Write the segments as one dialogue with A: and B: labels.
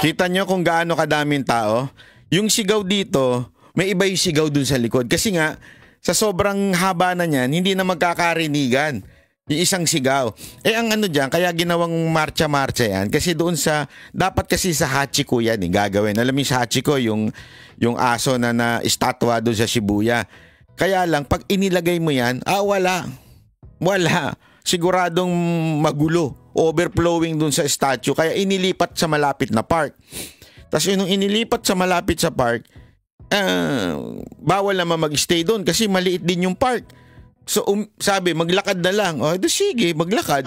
A: Kita nyo kung gaano kadaming tao? Yung sigaw dito, may iba yung sigaw dun sa likod. Kasi nga, sa sobrang haba na niyan, hindi na magkakarinigan yung isang sigaw. Eh ang ano dyan, kaya ginawang marcha-marcha yan. Kasi doon sa, dapat kasi sa Hachiko yan gagawin. Alam mo sa Hachiko, yung aso na estatwa doon sa Shibuya. Kaya lang, pag inilagay mo yan, wala. Wala. Siguradong magulo. Overflowing doon sa statue. Kaya inilipat sa malapit na park. Tapos yung inilipat sa malapit sa park, bawal naman mag-stay doon kasi maliit din yung park. So sabi, maglakad na lang. Sige, maglakad.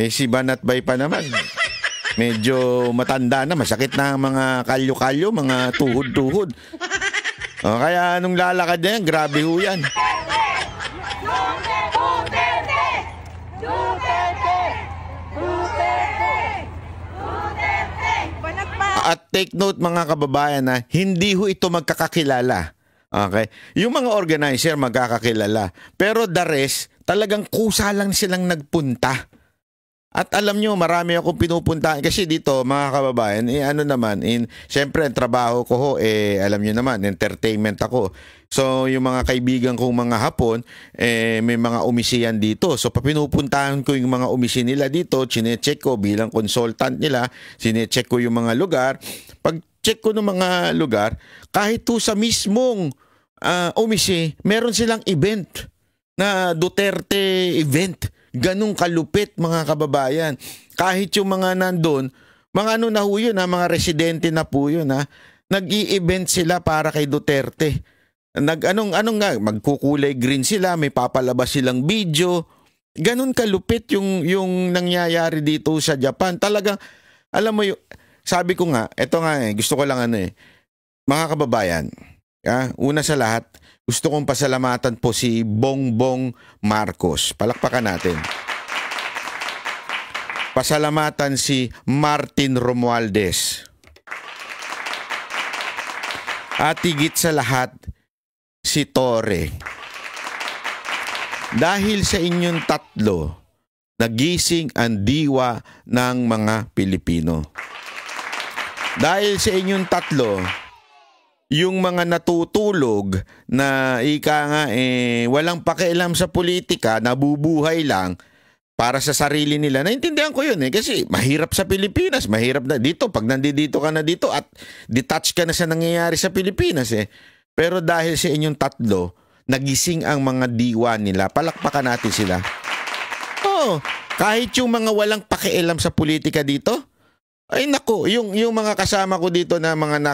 A: Si Banatbay pa naman. Medyo matanda na, masakit na ang mga kalyo-kalyo, mga tuhod-tuhod. Kaya nung lalakad na yan, grabe ho yan. At take note mga kababayan na hindi ho ito magkakakilala. Okay? Yung mga organizer magkakakilala. Pero the rest, talagang kusa lang silang nagpunta. At alam nyo, marami akong pinupuntahan. Kasi dito, mga kababayan, siyempre, ang trabaho ko ho, alam nyo naman, entertainment ako. So, yung mga kaibigan kong mga Hapon, may mga umisiyan dito. So, pinupuntahan ko yung mga umisi nila dito, chinecheck ko bilang consultant nila, sinecheck ko yung mga lugar. Pag check ko ng mga lugar, kahit to sa mismong umisi, meron silang event na Duterte event. Ganong kalupit mga kababayan. Kahit yung mga nandun, mga ano na ho yun, mga residente na po yun, nag-i-event sila para kay Duterte. Magkukulay green sila, may papalabas silang video. Ganon kalupit yung nangyayari dito sa Japan. Talagang, alam mo yung, sabi ko nga, eto nga gusto ko lang mga kababayan, una sa lahat, gusto kong pasalamatan po si Bongbong Marcos. Palakpakan natin. Pasalamatan si Martin Romualdez. At higit sa lahat, si Torre. Dahil sa inyong tatlo, nagising ang diwa ng mga Pilipino. Dahil sa inyong tatlo, yung mga natutulog na walang pakialam sa politika, nabubuhay lang para sa sarili nila. Naintindihan ko yun kasi mahirap sa Pilipinas, mahirap na dito. Pag nandito ka na dito at detached ka na sa nangyayari sa Pilipinas Pero dahil sa inyong tatlo, nagising ang mga diwa nila. Palakpakan natin sila. Kahit yung mga walang pakialam sa politika dito, ay nako, yung mga kasama ko dito na mga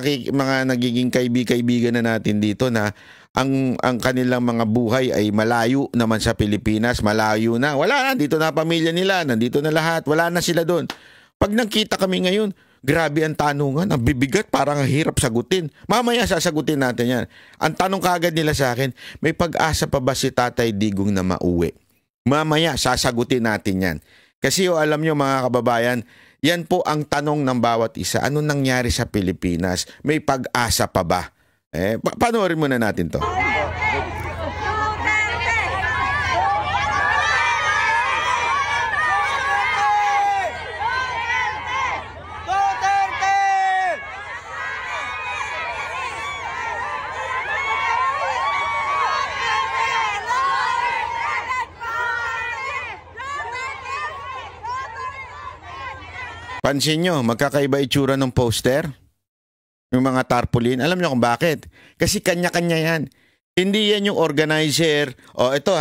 A: nagiging kaibigan na natin dito na ang kanilang mga buhay ay malayo naman sa Pilipinas, malayo na. Wala na, dito na pamilya nila, nandito na lahat, wala na sila doon. Pag nagkita kami ngayon, grabe ang tanungan, ang bibigat, parang hirap sagutin. Mamaya sasagutin natin yan. Ang tanong kaagad nila sa akin, may pag-asa pa ba si Tatay Digong na mauwi? Mamaya sasagutin natin yan. Kasi alam nyo mga kababayan, yan po ang tanong ng bawat isa. Ano nangyari sa Pilipinas? May pag-asa pa ba? Panoorin muna natin to. Pansin nyo, magkakaiba itsura ng poster. Yung mga tarpaulin. Alam nyo kung bakit? Kasi kanya-kanya yan. Hindi yan yung organizer. Ito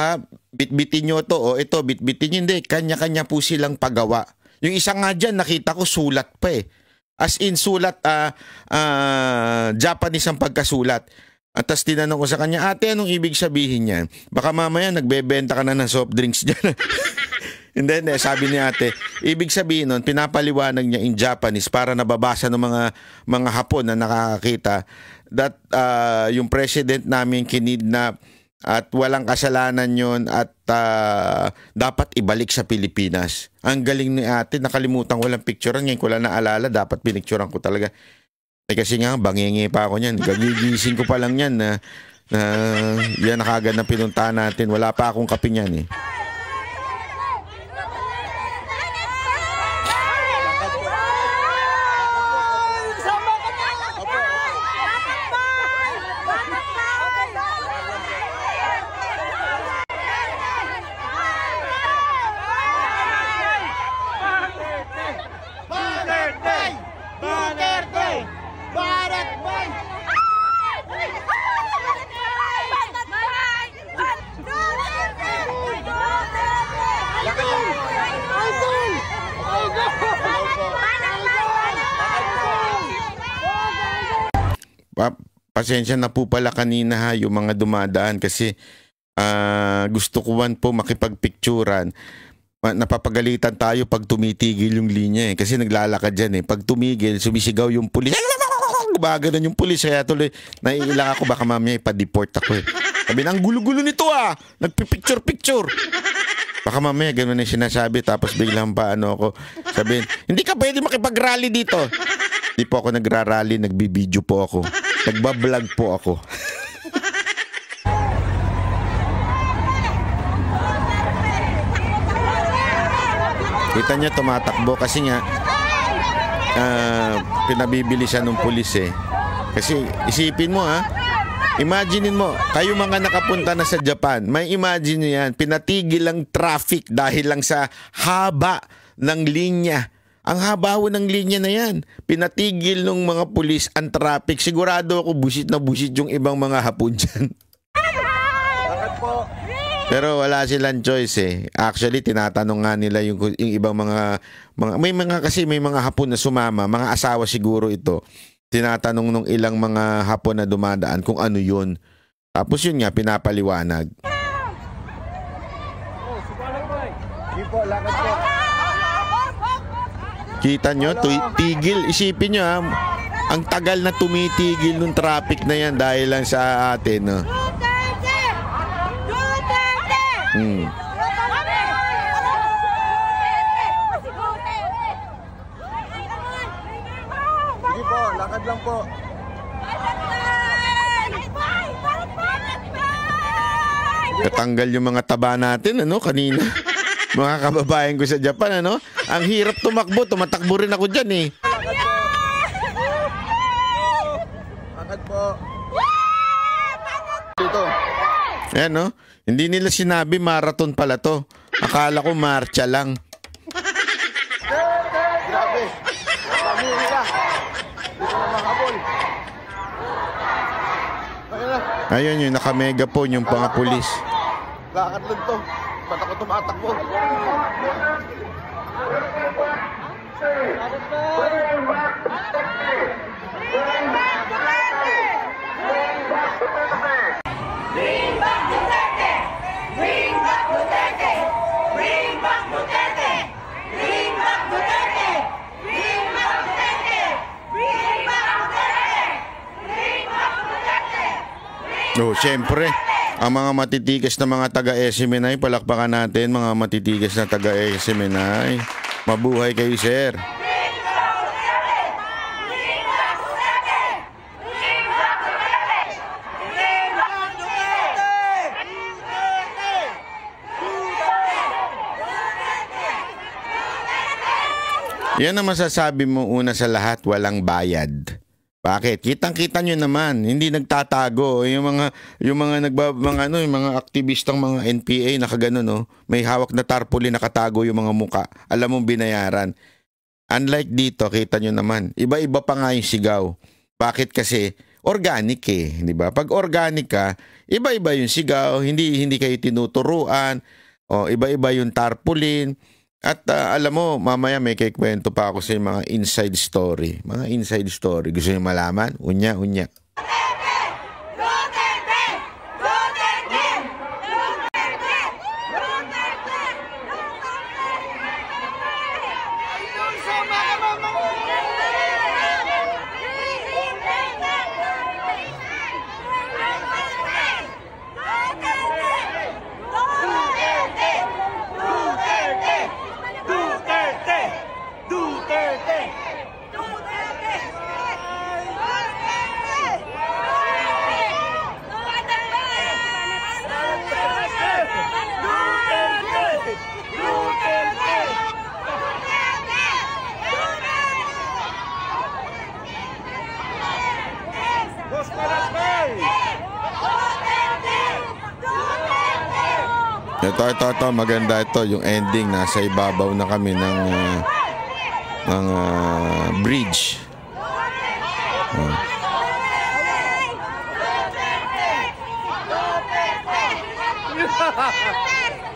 A: bitbitin nyo to. Ito, bitbitin nyo. Hindi, kanya-kanya po silang pagawa. Yung isa nga dyan, nakita ko sulat pa As in, sulat, Japanese ang pagkasulat. At tas tinanong ko sa kanya, ate, anong ibig sabihin yan? Baka mamaya nagbebenta ka na ng soft drinks dyan. And then, sabi ni ate, ibig sabihin nun, pinapaliwanag niya in Japanese para nababasa ng mga Hapon na nakakakita that yung president namin kinidnap at walang kasalanan yun at dapat ibalik sa Pilipinas. Ang galing ni ate, nakalimutan ko lang picturean, ngayon ko lang naalala, dapat pinicturean ko talaga. Kasi nga, bangingi pa ako niyan. Gagigising ko pa lang yan na yan nakagad na pinuntahan natin. Wala pa akong kape niyan Pasensya na po pala kanina ha, yung mga dumadaan kasi gusto ko man po makipagpicturan. Napapagalitan tayo pag tumitigil yung linya eh. Kasi naglalakad dyan eh. Pag tumigil, sumisigaw yung pulis. Gumaganon yung pulis. Kaya tuloy, naiilang ako. Baka mamaya ipa-deport ako eh. Sabi na, ang gulo-gulo nito ah. Nagpipicture-picture. Baka mamaya gano'n na sinasabi. Tapos biglang pa ako. Sabihin, hindi ka pwede makipag-rally dito. Hindi po ako nagra-rally. Nagbibideo po ako. Nagbablog po ako. Kita niya tumatakbo kasi nga pinabibili siya ng pulis eh. Kasi isipin mo imaginein mo, kayo mga nakapunta na sa Japan, may imagine nyo yan, pinatigil ang traffic dahil lang sa haba ng linya. Ang haba ng linya na yan. Pinatigil ng mga pulis ang traffic. Sigurado ako busit na busit yung ibang mga Hapon dyan.
B: Bakit po?
A: Pero wala silang choice eh. Actually, tinatanong nga nila yung ibang mga may mga Hapon na sumama, mga asawa siguro ito. Tinatanong nung ilang mga Hapon na dumadaan kung ano yun. Tapos yun nga, pinapaliwanag.
B: Hindi po, lakad po.
A: Kita nyo, tigil. Isipin nyo ang tagal na tumitigil nung traffic na yan dahil lang sa atin. No?
B: Sige po, lakad lang po.
A: Katanggal yung mga taba natin, kanina. Mga kababayan ko sa Japan, Ang hirap tumakbo, tumatakbo rin ako dyan, eh.
B: Lakad po. Dito.
A: Ayan, Hindi nila sinabi marathon pala to. Akala ko marcha lang.
B: Grabe. Pamili ka. Dito na mga Hapon.
A: Ayun yung naka-megaphone yung mga pulis.
B: Lakad lang to. Ba't ako tumatakbo?
C: Bring back Duterte! Bring back Duterte! Bring back Duterte! Bring back Duterte! Bring back Duterte! Bring back Duterte! Bring back Duterte!
A: Oh, siyempre, ang mga matitigas na mga taga-SMNI, palakpakan natin mga matitigas na taga-SMNI. Mabuhay kayo, sir. Yan ang masasabi mo una sa lahat, walang bayad. Bakit? Kitang-kita nyo naman, hindi nagtatago. Yung mga aktivistang mga NPA nakagano, may hawak na tarpaulin nakatago yung mga muka. Alam mong binayaran. Unlike dito, kita nyo naman, iba-iba pa nga yung sigaw. Bakit? Kasi organic eh, di ba? Pag organic ka, iba-iba yung sigaw, hindi kayo tinuturuan, iba-iba yung tarpaulin. At alam mo, mamaya may kikwento pa ako sa mga inside story. Mga inside story. Gusto niyo malaman? Unya. Ito, maganda ito. Yung ending, nasa ibabaw na kami ng bridge.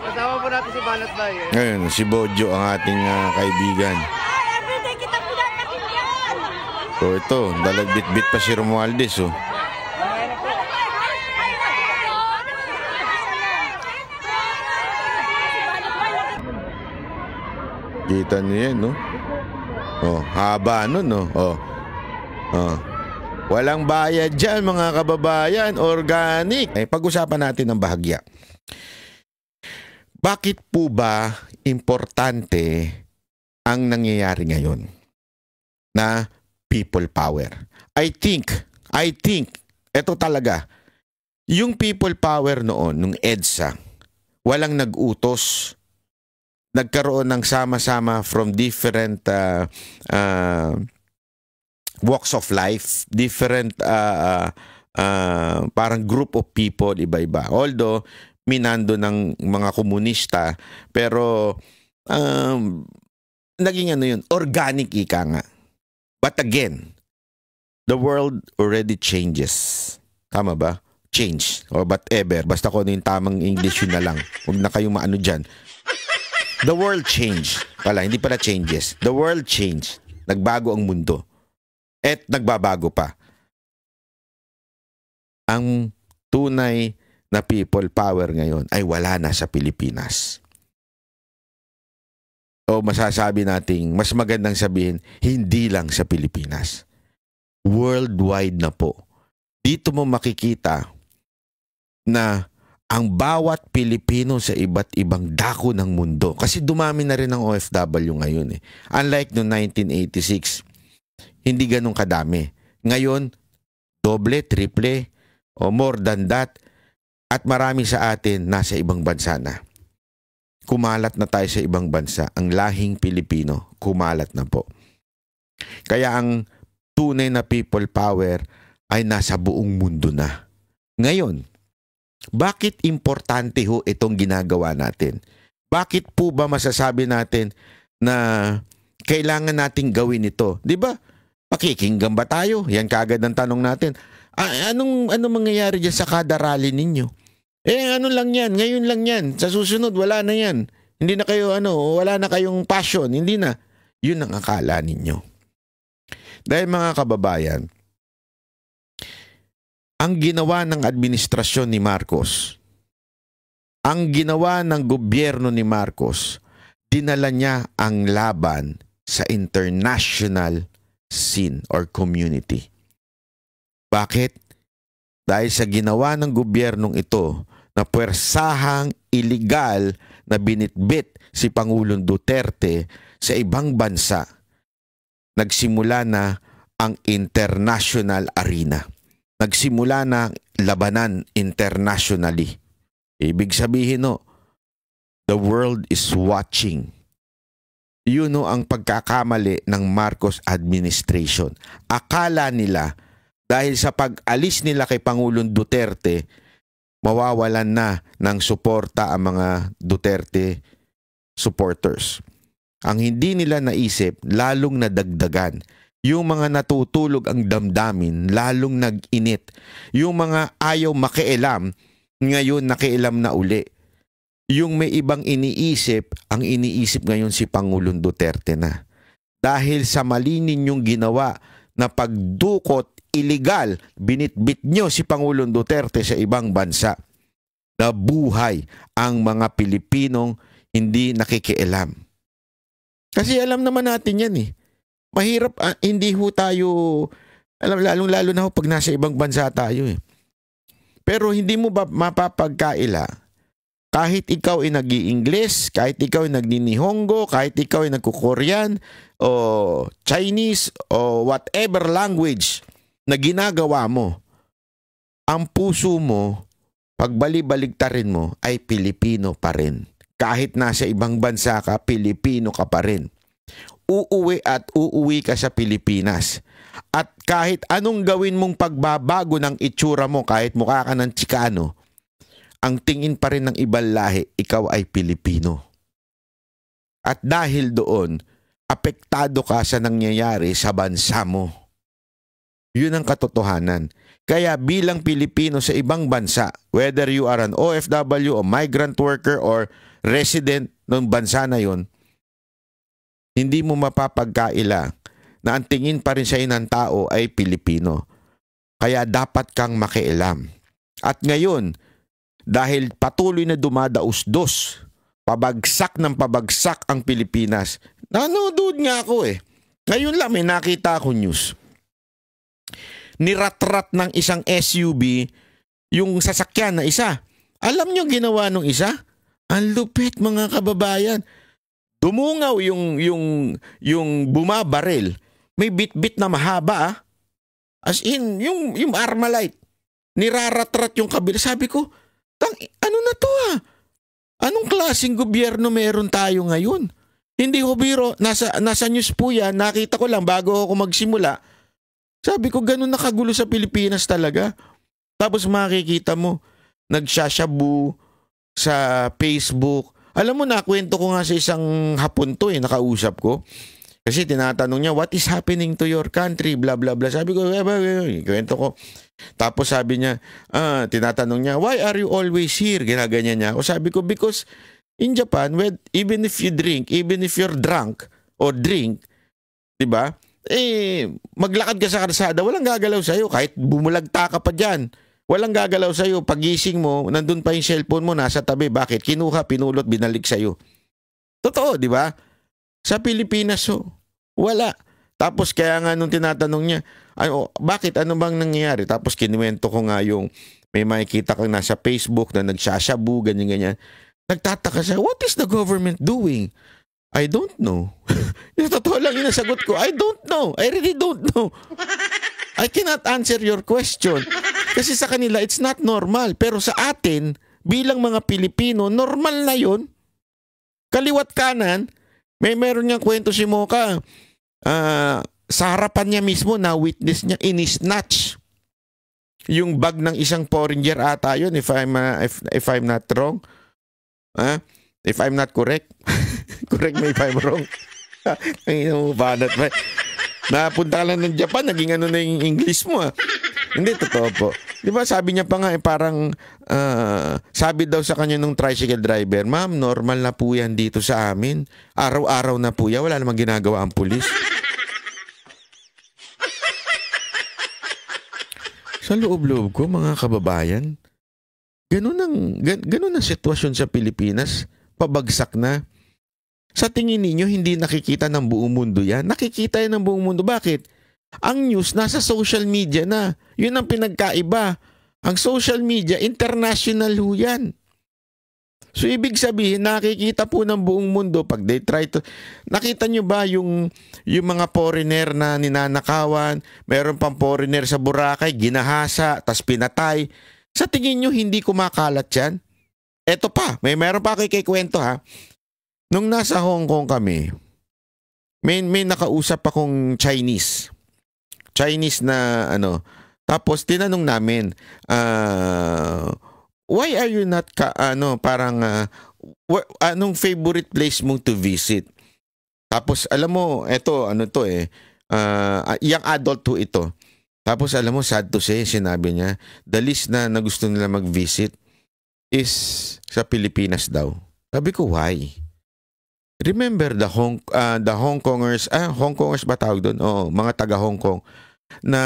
B: Kasama po natin si Banat Bay.
A: Ngayon, si Bojo ang ating kaibigan. So ito, dalagbit-bit pa si Romualdez. Kita niyo yan, no? Oh, haba nun, no? Oh. Oh. Walang bayad dyan, mga kababayan. Organic. Ay, pag-usapan natin ng bahagya. Bakit po ba importante ang nangyayari ngayon na people power? I think, ito talaga, yung people power noon, nung EDSA, walang nag-utos. Nagkaroon ng sama-sama from different walks of life, different parang group of people, iba-iba. Although, minando ng mga komunista, pero naging ano yun, organic ika nga. But again, the world already changes. Tama ba? Change. Or whatever. Basta ko ano yung tamang English yun na lang. Huwag na kayong maano dyan. The world changed. Hindi pala changes. The world changed. Nagbago ang mundo. At nagbabago pa. Ang tunay na people power ngayon ay wala na sa Pilipinas. O masasabi nating, mas magandang sabihin, hindi lang sa Pilipinas. Worldwide na po. Dito mo makikita na ang bawat Pilipino sa iba't ibang dako ng mundo. Kasi dumami na rin ang OFW ngayon eh. Unlike noong 1986, hindi ganun kadami. Ngayon, doble, triple, o more than that. At marami sa atin nasa ibang bansa na. Kumalat na tayo sa ibang bansa. Ang lahing Pilipino, kumalat na po. Kaya ang tunay na people power ay nasa buong mundo na. Ngayon, bakit importante ho itong ginagawa natin? Bakit po ba masasabi natin na kailangan nating gawin ito? Di ba? Pakikinggan ba tayo? Yan kagad ang tanong natin. Anong mangyayari dyan sa kada rally ninyo? Ano lang yan? Ngayon lang yan. Sa susunod, wala na yan. Hindi na kayo, wala na kayong passion. Hindi na. Yun ang akala ninyo. Dahil mga kababayan, ang ginawa ng administrasyon ni Marcos, ang ginawa ng gobyerno ni Marcos, dinala niya ang laban sa international scene or community. Bakit? Dahil sa ginawa ng gobyernong ito na puwersahang iligal na binitbit si Pangulong Duterte sa ibang bansa, nagsimula na ang international arena. Nagsimula na labanan internationally. Ibig sabihin the world is watching. Yun ang pagkakamali ng Marcos administration. Akala nila dahil sa pag-alis nila kay Pangulong Duterte, mawawalan na ng suporta ang mga Duterte supporters. Ang hindi nila naisip, lalong nadagdagan. Yung mga natutulog ang damdamin, lalong nag-init. Yung mga ayaw makialam, ngayon nakialam na uli. Yung may ibang iniisip, ang iniisip ngayon si Pangulong Duterte na. Dahil sa mali ninyong ginawa na pagdukot, illegal, binitbit nyo si Pangulong Duterte sa ibang bansa. Nabuhay ang mga Pilipinong hindi nakikialam. Kasi alam naman natin yan eh. Mahirap, hindi ho tayo, lalong-lalo na ho pag nasa ibang bansa tayo eh. Pero hindi mo ba mapapagkaila, kahit ikaw ay nag-i-Ingles, kahit ikaw ay nagninihongo, kahit ikaw ay nagko-Korean, o Chinese, o whatever language na ginagawa mo, ang puso mo, pagbali-baligtarin mo, ay Pilipino pa rin. Kahit nasa ibang bansa ka, Pilipino ka pa rin. Uuwi at uuwi ka sa Pilipinas. At kahit anong gawin mong pagbabago ng itsura mo, kahit mukha ka ng Chicano, ang tingin pa rin ng ibang lahi, ikaw ay Pilipino. At dahil doon, apektado ka sa nangyayari sa bansa mo. Yun ang katotohanan. Kaya bilang Pilipino sa ibang bansa, whether you are an OFW o migrant worker or resident ng bansa na yun, hindi mo mapapagkaila na ang tingin pa rin sa ng tao ay Pilipino. Kaya dapat kang makialam. At ngayon, dahil patuloy na dumadaus-dos Pabagsak ng pabagsak ang Pilipinas. Nanonood nga ako eh. Ngayon lang may nakita ako news. Niratrat ng isang SUV yung sasakyan na isa. Alam nyo ginawa nung isa? Ang lupit mga kababayan. Dumungaw yung bumabaril. May bit-bit na mahaba ah. As in, yung Armalite. Niraratrat yung kabila. Sabi ko, ano na to ah? Anong klaseng gobyerno meron tayo ngayon? Hindi ho biro, nasa news po yan, nakita ko lang bago ako magsimula. Sabi ko, ganun nakagulo sa Pilipinas talaga. Tapos makikita mo, nagsashabu sa Facebook. Alam mo, nakwento ko nga sa isang hapon to nakausap ko. Kasi tinatanong niya, what is happening to your country? Blah, blah, blah. Sabi ko, kwento ko. Tapos sabi niya, tinatanong niya, why are you always here? Ginaganyan niya. O sabi ko, because in Japan, even if you drink, even if you're drunk or drink, diba? Maglakad ka sa karsada, walang gagalaw sa'yo. Kahit bumulagta ka pa dyan, walang gagalaw sa'yo. Pagising mo, nandun pa yung cellphone mo, nasa tabi. Bakit? Kinuha, pinulot, binalik sa'yo. Totoo, diba? Sa Pilipinas, wala. Tapos kaya nga nung tinatanong niya, bakit? Ano bang nangyayari? Tapos kinuwento ko nga yung may makikita kang nasa Facebook na nagsashabu, ganyan-ganyan. Nagtataka siya, what is the government doing? I don't know. Totoo lang yung nasagot ko, I don't know. I really don't know. I cannot answer your question. Kasi sa kanila, it's not normal. Pero sa atin, bilang mga Pilipino, normal na yun. Kaliwat kanan, meron niyang kwento si Mocha. Sa harapan niya mismo, na witness niya, inisnatch yung bag ng isang foreigner ata yun, if I'm not wrong. If I'm not correct. Correct me if I'm wrong. Banat ba? Napunta ka lang ng Japan, naging ano na yung English mo Hindi, totoo po. Di ba sabi niya pa nga parang sabi daw sa kanya nung tricycle driver, ma'am, normal na po yan dito sa amin. Araw-araw na po yan. Wala namang ginagawa ang pulis. Sa loob-loob ko, mga kababayan, ganun ang sitwasyon sa Pilipinas. Pabagsak na. Sa tingin ninyo, hindi nakikita ng buong mundo yan? Nakikita yan ng buong mundo. Bakit? Ang news nasa social media na. Yun ang pinagkaiba. Ang social media, international ho yan. So, ibig sabihin, nakikita po ng buong mundo pag they try to... Nakita nyo ba yung mga foreigner na ninanakawan? Meron pang foreigner sa Boracay, ginahasa, tas pinatay. Sa tingin nyo, hindi kumakalat yan? Eto pa, meron pa kay kwento ha. Nung nasa Hong Kong kami, may nakausap akong Chinese. Chinese na ano. Tapos tinanong namin, why are you not anong favorite place mo to visit? Tapos alam mo, eto ano to young adult to ito. Tapos alam mo, sad to say, sinabi niya, the least na gusto nila mag-visit is sa Pilipinas daw. Sabi ko, why? Remember the Hong Kongers, Hong Kongers ba tawag doon? Oo, mga taga Hong Kong na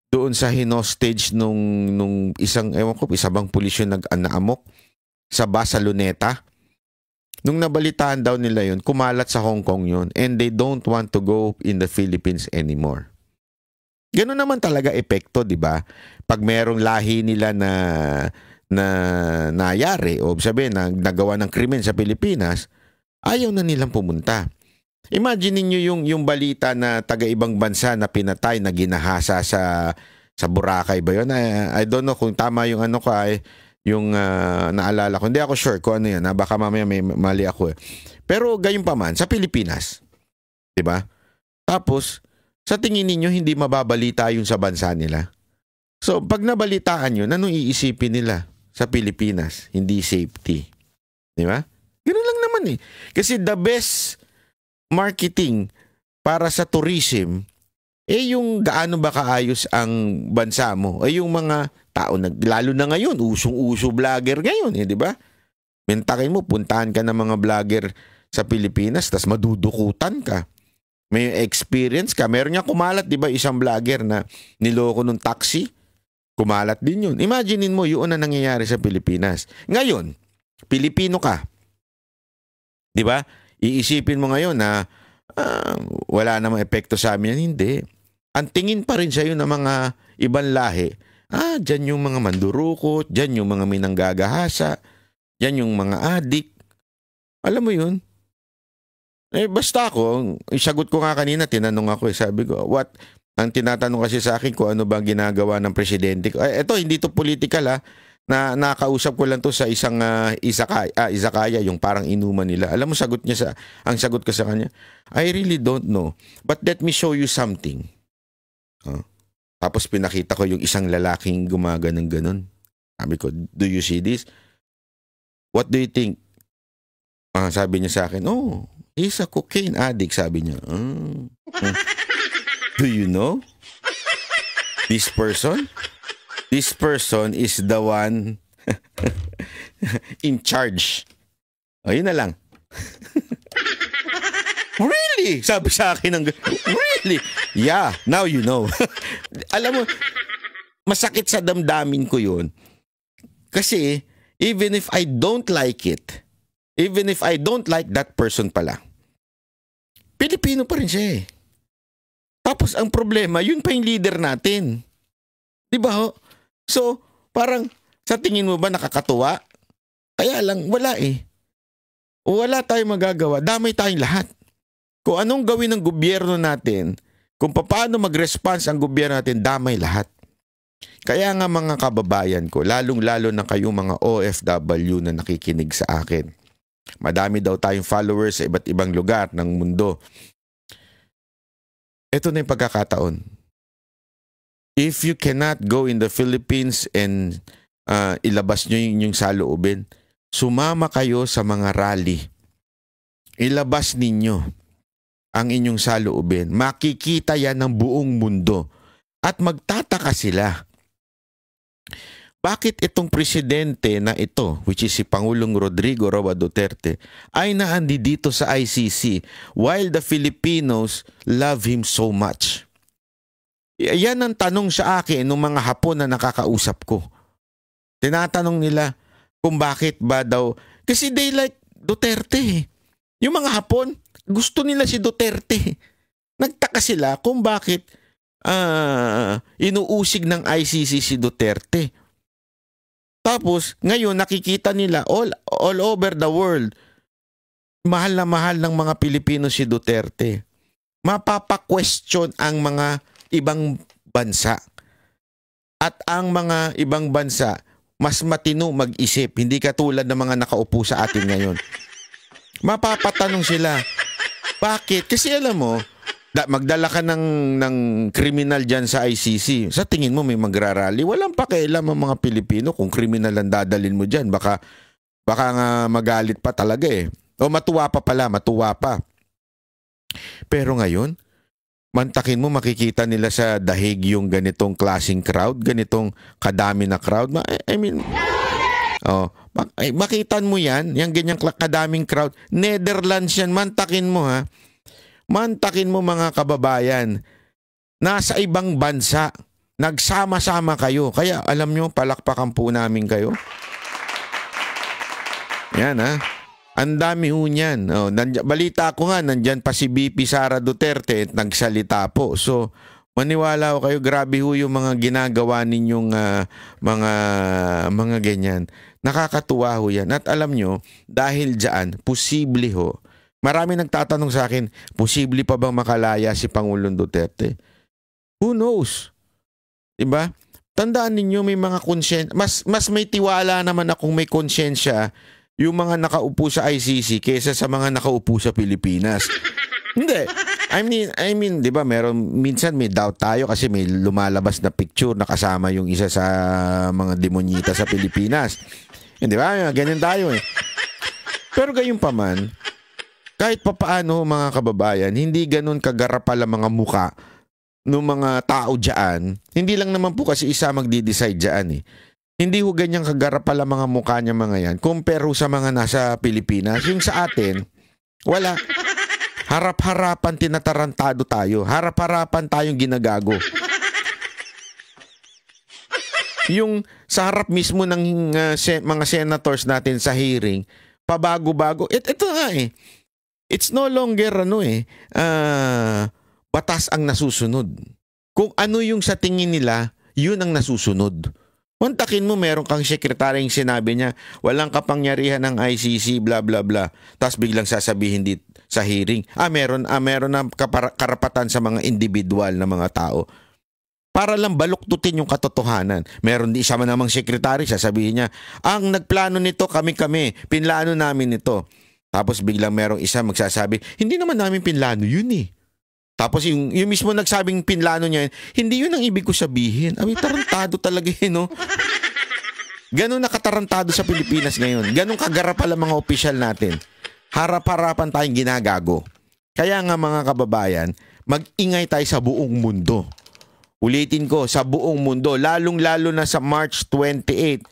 A: doon sa hinostage nung isang, ewan ko, isa bang pulis yung nag-anaamok sa bus sa Luneta. Nung nabalitaan daw nila yun, kumalat sa Hong Kong yun, and they don't want to go in the Philippines anymore. Ganun naman talaga epekto, di ba? Pag merong lahi nila na nayari o sabihin na nagawa ng krimen sa Pilipinas, ayaw na nilang pumunta. Imagine niyo yung balita na taga-ibang bansa na pinatay, na ginahasa sa Boracay ba yun? I don't know kung tama yung ano ko yung naalala ko. Hindi ako sure kung ano yan. Baka mamaya may mali ako Pero gayon pa man, sa Pilipinas. Diba? Tapos, sa tingin ninyo, hindi mababalita yun sa bansa nila. So, pag nabalitaan yun, anong iisipin nila sa Pilipinas? Hindi safety. Diba? Ganoon lang naman Kasi the best marketing para sa tourism, yung gaano ba kaayos ang bansa mo? Yung mga tao, lalo na ngayon, usong-uso vlogger ngayon, di ba? Mentakin mo, puntahan ka ng mga vlogger sa Pilipinas, tas madudukutan ka. May experience ka. Meron nga kumalat, di ba, isang vlogger na niloko ng taxi. Kumalat din yun. Imaginein mo, yun na nangyayari sa Pilipinas. Ngayon, Pilipino ka. Di ba? Iisipin mo ngayon na wala namang epekto sa amin yan. Hindi. Ang tingin pa rin sa'yo ng mga ibang lahi, dyan yung mga mandurukot, dyan yung mga minanggagahasa, dyan yung mga adik. Alam mo yun? Basta ako, isagot ko nga kanina, tinanong ako, sabi ko, ang tinatanong kasi sa akin kung ano ba ginagawa ng presidente ko. Ito, hindi to political na nakausap ko lang to sa isang izakaya, yung parang inuman nila. Alam mo, ang sagot ko sa kanya, I really don't know, but let me show you something. Tapos pinakita ko yung isang lalaking gumaganon-ganon. Sabi ko, do you see this? What do you think? Sabi niya sa akin, he's a cocaine addict, sabi niya. Do you know? This person? This person is the one in charge. Yun na lang. Really? Sabi sa akin really? Yeah, now you know. Alam mo, masakit sa damdamin ko yun. Kasi, even if I don't like it, even if I don't like that person pala, Pilipino pa rin siya eh. Tapos ang problema, yun pa yung leader natin. Diba ho? So, parang sa tingin mo ba nakakatuwa? Kaya lang, wala eh. Wala tayong magagawa. Damay tayong lahat. Kung anong gawin ng gobyerno natin, kung paano mag-response ang gobyerno natin, damay lahat. Kaya nga mga kababayan ko, lalong-lalo na kayong mga OFW na nakikinig sa akin. Madami daw tayong followers sa iba't ibang lugar ng mundo. Ito na yung pagkakataon. If you cannot go in the Philippines and ilabas nyo yung saloobin, sumama kayo sa mga rally. Ilabas ninyo ang inyong saloobin. Makikita yan ng buong mundo. At magtataka sila. Bakit itong presidente na ito, which is si Pangulong Rodrigo Roa Duterte, ay naandi dito sa ICC while the Filipinos love him so much? Yan ang tanong sa akin ng mga Hapon na nakakausap ko. Tinatanong nila kung bakit ba daw. Kasi they like Duterte. Yung mga Hapon, gusto nila si Duterte. Nagtaka sila kung bakit inuusig ng ICC si Duterte. Tapos, ngayon nakikita nila all over the world, mahal na mahal ng mga Pilipino si Duterte. Mapapa-question ang mga ibang bansa. At ang mga ibang bansa, mas matino mag-isip, hindi katulad ng mga nakaupo sa atin ngayon. Mapapatanong sila, bakit? Kasi alam mo, magdala ka ng kriminal dyan sa ICC. Sa tingin mo may magrarally? Walang pakialam ang mga Pilipino kung kriminal ang dadalin mo dyan. Baka nga magalit pa talaga eh. O matuwa pa. Pero ngayon, mantakin mo, makikita nila sa dahig yung ganitong klaseng crowd, ganitong kadami na crowd. I mean, makitan mo yan, yung ganyang kadaming crowd. Netherlands yan, mantakin mo ha. Mantakin mo mga kababayan, nasa ibang bansa, nagsama-sama kayo. Kaya alam nyo, palakpakan po namin kayo. Yan ha. Ang dami ho niyan. Balita ko nga, nandyan pa si BP Sara Duterte at nagsalita po. So, maniwala ho kayo, grabe ho yung mga ginagawa ninyong mga ganyan. Nakakatuwa ho yan. At alam nyo, dahil dyan, posible ho. Marami nagtatanong sa akin, posible pa bang makalaya si Pangulong Duterte? Who knows? Diba? Tandaan ninyo, may mga konsyensya. Mas may tiwala naman akong may konsyensya yung mga nakaupo sa ICC kaysa sa mga nakaupo sa Pilipinas. Hindi. I mean, 'di ba, minsan may doubt tayo kasi may lumalabas na picture na kasama yung isa sa mga demonyita sa Pilipinas. Hindi ba? Ganyan tayo eh. Pero gayon pa man, kahit papaano mga kababayan, hindi ganun kagarapal ang mga muka ng mga tao diyan. Hindi lang naman po kasi isa magdi-decide diyan eh. Hindi ho ganyang kagarapal ang mga mukha niya mga yan. Compare ho sa mga nasa Pilipinas. Yung sa atin, wala. Harap-harapan tinatarantado tayo. Harap-harapan tayong ginagago. Yung sa harap mismo ng mga senators natin sa hearing, pabago-bago. Ito nga eh. It's no longer batas ang nasusunod. Kung ano yung sa tingin nila, yun ang nasusunod. Kontakin mo, meron kang sekretaryong sinabi niya, walang kapangyarihan ng ICC, bla bla bla. Tapos biglang sasabihin sa hearing, meron na karapatan sa mga individual na mga tao. Para lang baluktutin yung katotohanan. Meron di isa man namang sekretary, sasabihin niya, ang nagplano nito kami, pinlano namin ito. Tapos biglang merong isa magsasabi, hindi naman namin pinlano yun eh. Tapos yung mismo nagsabing pinlano niya, hindi yun ang ibig ko sabihin. Tarantado talaga no? Ganun nakatarantado sa Pilipinas ngayon. Ganun kagarapal ang mga opisyal natin. Harap-harapan tayong ginagago. Kaya nga mga kababayan, mag-ingay tayo sa buong mundo. Ulitin ko, sa buong mundo, lalong-lalo na sa March 28,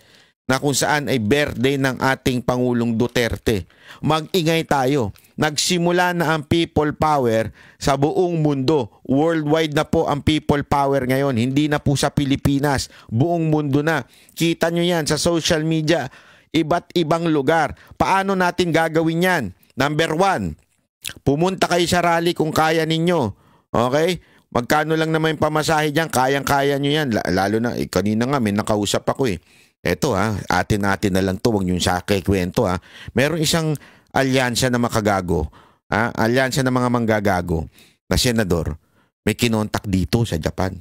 A: na kung saan ay birthday ng ating Pangulong Duterte. Mag-ingay tayo. Nagsimula na ang people power sa buong mundo. Worldwide na po ang people power ngayon. Hindi na po sa Pilipinas. Buong mundo na. Kita nyo yan sa social media. Iba't ibang lugar. Paano natin gagawin yan? Number 1, pumunta kayo sa rally kung kaya ninyo. Okay? Magkano lang naman yung pamasahe dyan? Kayang-kaya nyo yan. Lalo na, kanina nga may nakausap ako eh. Eto atin-atin na lang to. Huwag nyo sa kwento Meron isang alyansa na makagago, alyansa ng mga manggagago na senador, may kinontak dito sa Japan.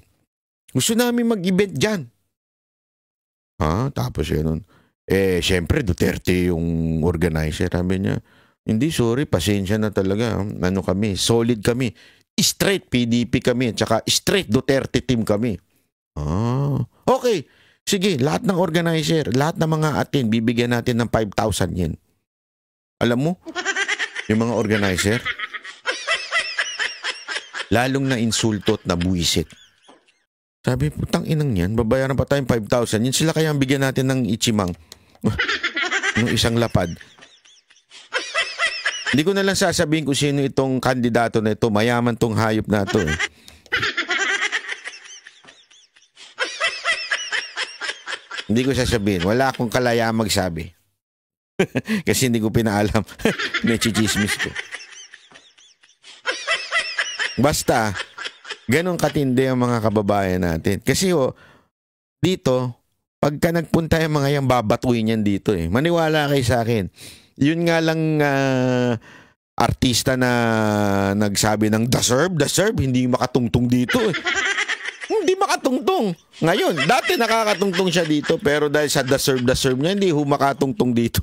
A: Gusto namin mag-event dyan. Tapos yun. Syempre, Duterte yung organizer. Sabi niya, hindi, sorry, pasensya na talaga. Ano kami, solid kami. Straight PDP kami, at saka straight Duterte team kami. Okay. Sige, lahat ng organizer, lahat ng mga atin, bibigyan natin ng 5,000 yen. Alam mo, yung mga organizer, lalong na insulto at nabuisit. Sabi, putang inang yan, babayaran pa tayong 5,000. Yun sila kaya ang bigyan natin ng ichimang. Yung isang lapad. Hindi ko na lang sasabihin kung sino itong kandidato na ito. Mayaman tong hayop na ito. Hindi ko sasabihin. Wala akong kalayaan magsabi. Kasi hindi ko pinaalam. Nechichismis ko. Basta, ganun katindi ang mga kababayan natin. Kasi dito, pagka nagpunta yung mga yan, babatuin yan dito eh. Maniwala kayo sa akin. Yun nga lang artista na nagsabi ng deserve, hindi makatungtong dito eh. Hindi makatungtong. Ngayon, dati nakakatungtong siya dito, pero dahil sa deserve niya, hindi makatungtong dito.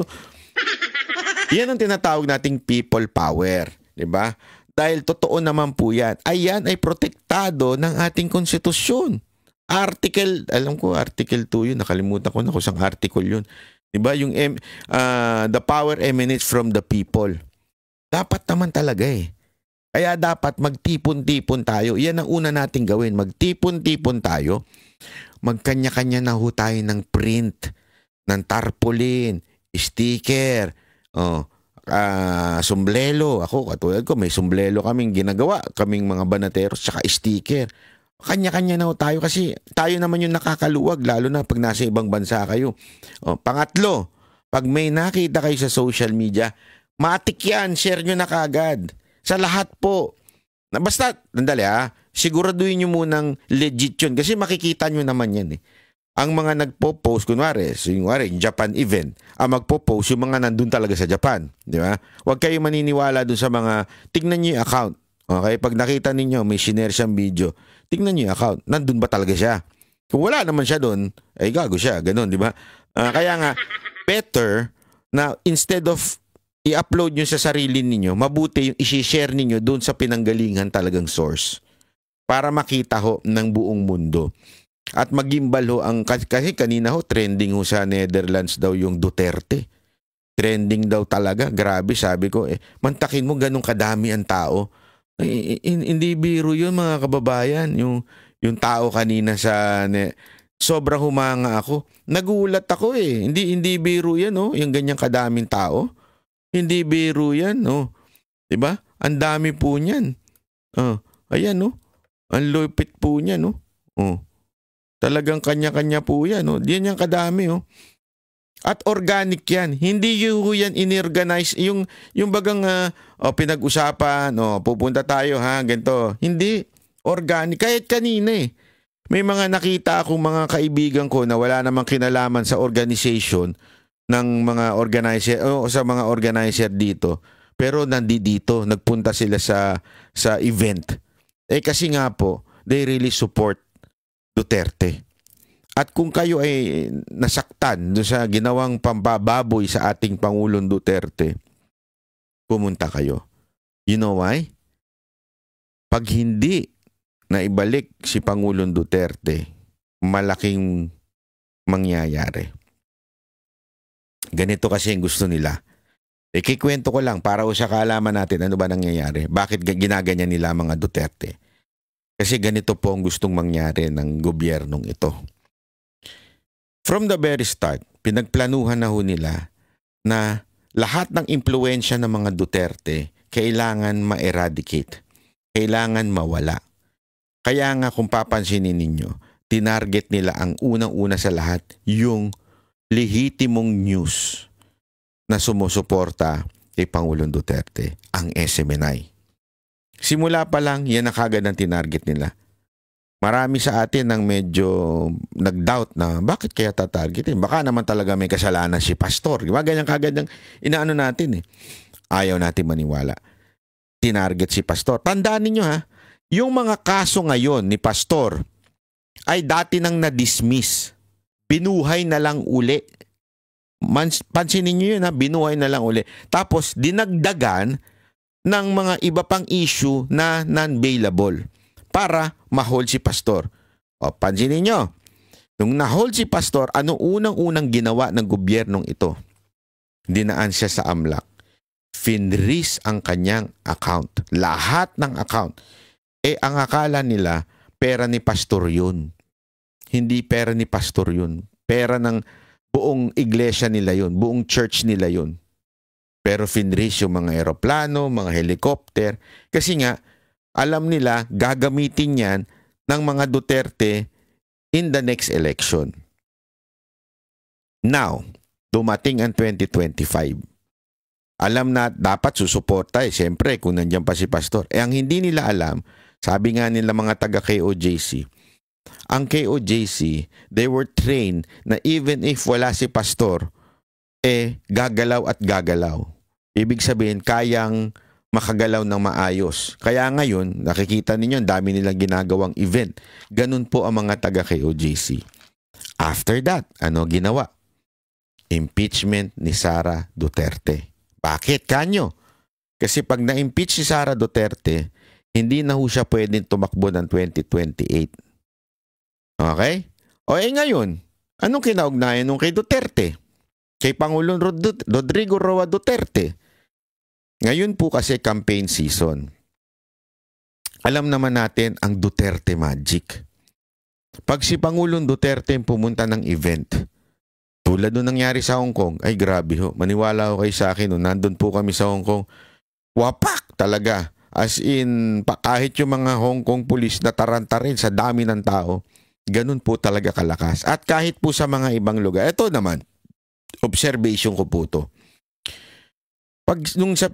A: Yan ang tinatawag nating people power. Diba? Dahil totoo naman po yan. Ayan ay protektado ng ating konstitusyon. Article 2 yun. Nakalimutan ko na kung saan article yun. Diba? Yung the power emanates from the people. Dapat naman talaga eh. Kaya dapat magtipon-tipon tayo. Yan ang una nating gawin. Magtipon-tipon tayo. Magkanya-kanya na ho tayo ng print, ng tarpaulin, sticker, sombrero. Ako, katulad ko, may sombrero kaming ginagawa. Kaming mga banateros, tsaka sticker. Kanya-kanya na ho tayo kasi tayo naman yung nakakaluwag, lalo na pag nasa ibang bansa kayo. Pangatlo, pag may nakita kayo sa social media, matik yan, share nyo na kaagad. Sa lahat po. Basta, nandali siguraduhin nyo munang legit yun. Kasi makikita nyo naman yan eh. Ang mga nagpo-post, kunwari, Japan event, ang magpo-post yung mga nandun talaga sa Japan. Di ba? Huwag kayo maniniwala dun sa mga, tignan nyo yung account. Okay? Pag nakita ninyo, may share siyang video, tignan nyo yung account. Nandun ba talaga siya? Kung wala naman siya dun, ay gago siya. Ganon, di ba? Kaya nga, better na instead of i-upload nyo sa sarili ninyo, mabuti yung isi-share ninyo doon sa pinanggalingan talagang source para makita ho ng buong mundo. At magimbal ho kasi kanina ho trending ho sa Netherlands daw yung Duterte. Trending daw talaga. Grabe, sabi ko mantakin mo ganun kadami ang tao. Hindi biro yun mga kababayan. Yung tao kanina sobrang humanga ako. Nagulat ako Hindi biro yan yung ganyang kadaming tao. Hindi biro yan, Diba? Ang dami po niyan. Ayan, Ang lupit po niyan, Talagang kanya-kanya po yan, Diyan yung kadami, At organic yan. Hindi yan inorganize. Yung bagang pinag-usapan, pupunta tayo ha, ganito. Hindi. Organic. Kahit kanina eh. May mga nakita akong mga kaibigan ko na wala namang kinalaman sa organization ng mga organizer o sa mga organizer dito. Pero nandito, nagpunta sila sa event. Kasi nga po, they really support Duterte. At kung kayo ay nasaktan doon sa ginawang pambababoy sa ating Pangulong Duterte, pumunta kayo. You know why? Pag hindi na ibalik si Pangulong Duterte, malaking mangyayari. Ganito kasi ang gusto nila. Kikwento ko lang para sa kaalaman natin ano ba nangyayari. Bakit ginaganyan nila mga Duterte? Kasi ganito po ang gustong mangyari ng gobyernong ito. From the very start, pinagplanuhan na ho nila na lahat ng impluensya ng mga Duterte kailangan ma-eradicate. Kailangan mawala. Kaya nga kung papansinin ninyo, tinarget nila ang unang-una sa lahat yung lehitimong news na sumusuporta kay Pangulong Duterte, ang SMNI. Simula pa lang, yan ang kagad ang tinarget nila. Marami sa atin ang medyo nag-doubt na bakit kaya tatargetin? Baka naman talaga may kasalanan si Pastor. Diba? Ganyan kagad ang inaano natin eh. Ayaw natin maniwala. Tinarget si Pastor. Tandaan ninyo ha, yung mga kaso ngayon ni Pastor ay dati nang na-dismiss. Binuhay na lang uli. Pansinin nyo yun ha, binuhay na lang uli. Tapos dinagdagan ng mga iba pang issue na non-bailable para ma-hold si Pastor. Pansinin nyo, nung na-hold si Pastor, ano unang-unang ginawa ng gobyernong ito? Dinaan siya sa AMLAC. Finreeze ang kanyang account. Lahat ng account. Ang akala nila, pera ni Pastor yun. Hindi pera ni Pastor yun. Pera ng buong iglesia nila yun. Buong church nila yun. Pero finreeze yung mga eroplano, mga helicopter. Kasi nga, alam nila gagamitin yan ng mga Duterte in the next election. Now, dumating ang 2025. Alam na dapat susuporta siyempre kung nandiyan pa si Pastor. Ang hindi nila alam, sabi nga nila mga taga KOJC, ang KOJC, they were trained na even if wala si Pastor, gagalaw at gagalaw. Ibig sabihin, kayang makagalaw ng maayos. Kaya ngayon, nakikita ninyo, dami nilang ginagawang event. Ganun po ang mga taga KOJC. After that, ano ginawa? Impeachment ni Sara Duterte. Bakit kanyo? Kasi pag na-impeach si Sara Duterte, hindi na ho siya pwedeng tumakbo ng 2028. Okay? Ngayon, anong kinaugnayan nung kay Duterte? Kay Pangulong Rodrigo Roa Duterte. Ngayon po kasi campaign season. Alam naman natin ang Duterte magic. Pag si Pangulong Duterte pumunta ng event, tulad nung nangyari sa Hong Kong, ay grabe ho, maniwala ho kayo sa akin, nandun po kami sa Hong Kong, wapak talaga. As in, kahit yung mga Hong Kong police na taranta rin sa dami ng tao, ganun po talaga kalakas. At kahit po sa mga ibang lugar, ito naman, observation ko po to. Pag nung sa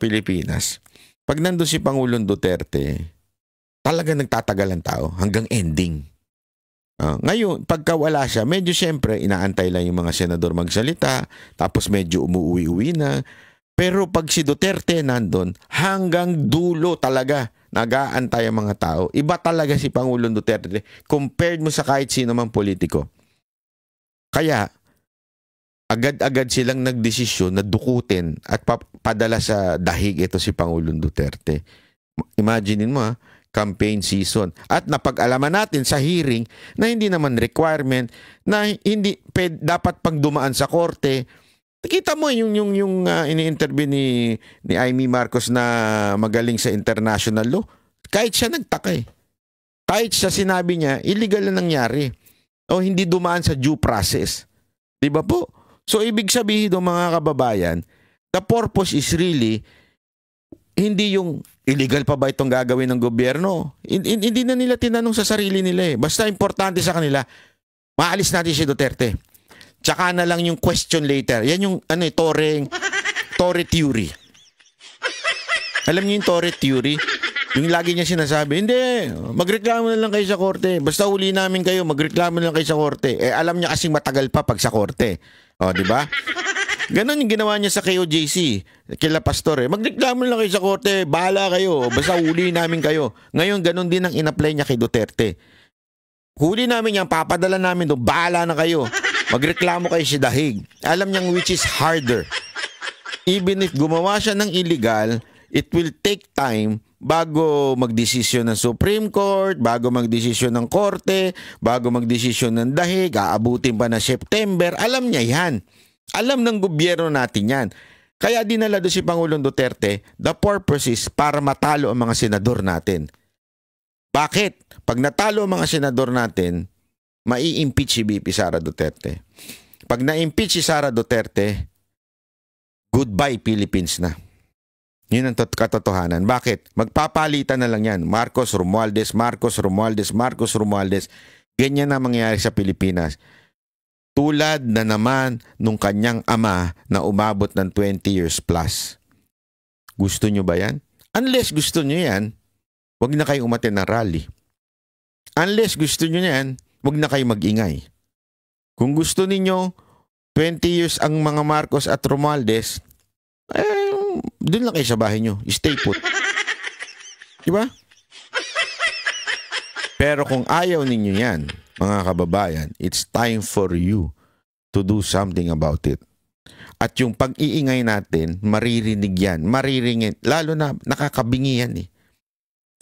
A: Pilipinas, pag nandun si Pangulong Duterte, talaga nagtatagal ang tao hanggang ending. Ngayon, pagka wala siya, medyo siyempre inaantay lang yung mga senador magsalita, tapos medyo umuwi-uwi na. Pero pag si Duterte nandun, hanggang dulo talaga nag-aantay ang mga tao. Iba talaga si Pangulong Duterte compared mo sa kahit sino mang politiko. Kaya, agad-agad silang nagdesisyon na dukutin at padala sa dahig ito si Pangulong Duterte. Imaginein mo campaign season. At napag-alaman natin sa hearing na hindi naman requirement na hindi dapat pag dumaan sa korte. Kita mo yung ini-interview ni Amy Marcos na magaling sa international law. Kahit siya nagtaka Kahit siya sinabi niya, illegal na nangyari. O hindi dumaan sa due process. Diba po? So, ibig sabihin ng mga kababayan, the purpose is really, hindi yung illegal pa ba itong gagawin ng gobyerno. Hindi na nila tinanong sa sarili nila Basta importante sa kanila, maalis natin si Duterte. Tsaka na lang yung question later. Yan yung Torre theory. Alam niyo yung Torre theory? Yung lagi niya sinasabi, hindi, magreklamo na lang kayo sa korte. Basta huli namin kayo, magreklamo na lang kayo sa korte. Alam niya kasing matagal pa pag sa korte. O, di ba? Ganon yung ginawa niya sa KOJC, kila Pastor. Magreklamo na lang kayo sa korte, bahala kayo, basta huli namin kayo. Ngayon, ganon din ang in-apply niya kay Duterte. Huli namin yan, papadala namin doon, bahala na kayo. Magreklamo kayo sa dahig. Alam niyang which is harder. Even if gumawa siya ng illegal, it will take time bago magdesisyon ng Supreme Court, bago magdesisyon ng Korte, bago magdesisyon ng dahig, aabutin pa na September. Alam niya yan. Alam ng gobyerno natin yan. Kaya dinala doon si Pangulong Duterte, the purpose is para matalo ang mga senador natin. Bakit? Pag natalo ang mga senador natin, mai-impeach si BP Sara Duterte. Pag na-impeach si Sara Duterte, goodbye Philippines na. Yun ang katotohanan. Bakit? Magpapalitan na lang yan. Marcos Romualdez, Marcos Romualdez, Marcos Romualdez. Ganyan na mangyayari sa Pilipinas. Tulad na naman nung kanyang ama na umabot ng 20 years plus. Gusto nyo ba yan? Unless gusto nyo yan, wag na kayo umattend ng rally. Unless gusto nyo yan, wag na kayo mag-ingay. Kung gusto ninyo, 20 years ang mga Marcos at Romualdez, doon lang kayo sa bahay nyo. Stay put. Diba? Pero kung ayaw ninyo yan, mga kababayan, it's time for you to do something about it. At yung pag-iingay natin, maririnig yan. Mariringin. Lalo na nakakabingi yan eh.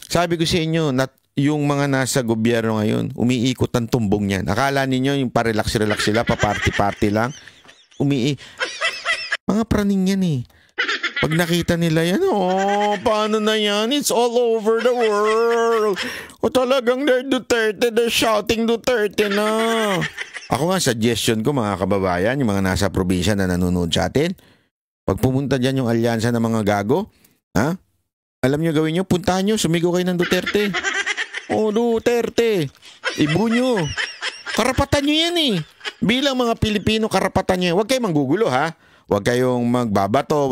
A: Sabi ko sa inyo, yung mga nasa gobyerno ngayon, umiikot ang tumbong yan. Akala ninyo yung pa-relax-relax sila, pa-party-party lang. Mga praning yan eh. Pag nakita nila yan, paano na yan? It's all over the world. O talagang they're Duterte, they're shouting Duterte na. Ako nga, suggestion ko mga kababayan, yung mga nasa probinsya na nanonood sa atin, pag pumunta dyan yung alyansa ng mga gago, alam nyo gawin nyo, puntahan nyo, sumigo kayo ng Duterte. Duterte. Ibu nyo. Karapatan nyo yan eh. Bilang mga Pilipino, karapatan nyo yan. Huwag kayong manggugulo ha. Huwag kayong magbabato,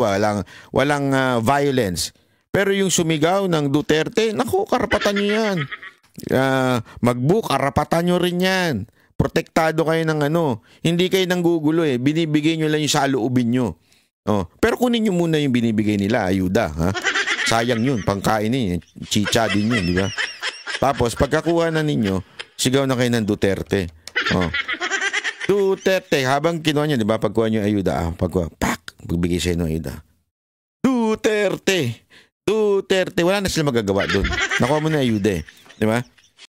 A: walang violence. Pero yung sumigaw ng Duterte, naku, karapatan nyo yan. Mag-book, karapatan nyo rin yan. Protektado kayo ng hindi kayo nanggugulo eh. Binibigay nyo lang yung saloobin nyo. Pero kunin nyo muna yung binibigay nila, ayuda. Ha? Sayang yun, pangkain eh. Chicha din yun, di ba? Tapos, pagkakuha na ninyo, sigaw na kayo ng Duterte. Duterte, habang kinuha niya, di ba, pagkuha niyo ayuda, pagbigay siya ng ayuda. Duterte, wala na sila magagawa doon. Nakuha mo na ayuda eh, di ba?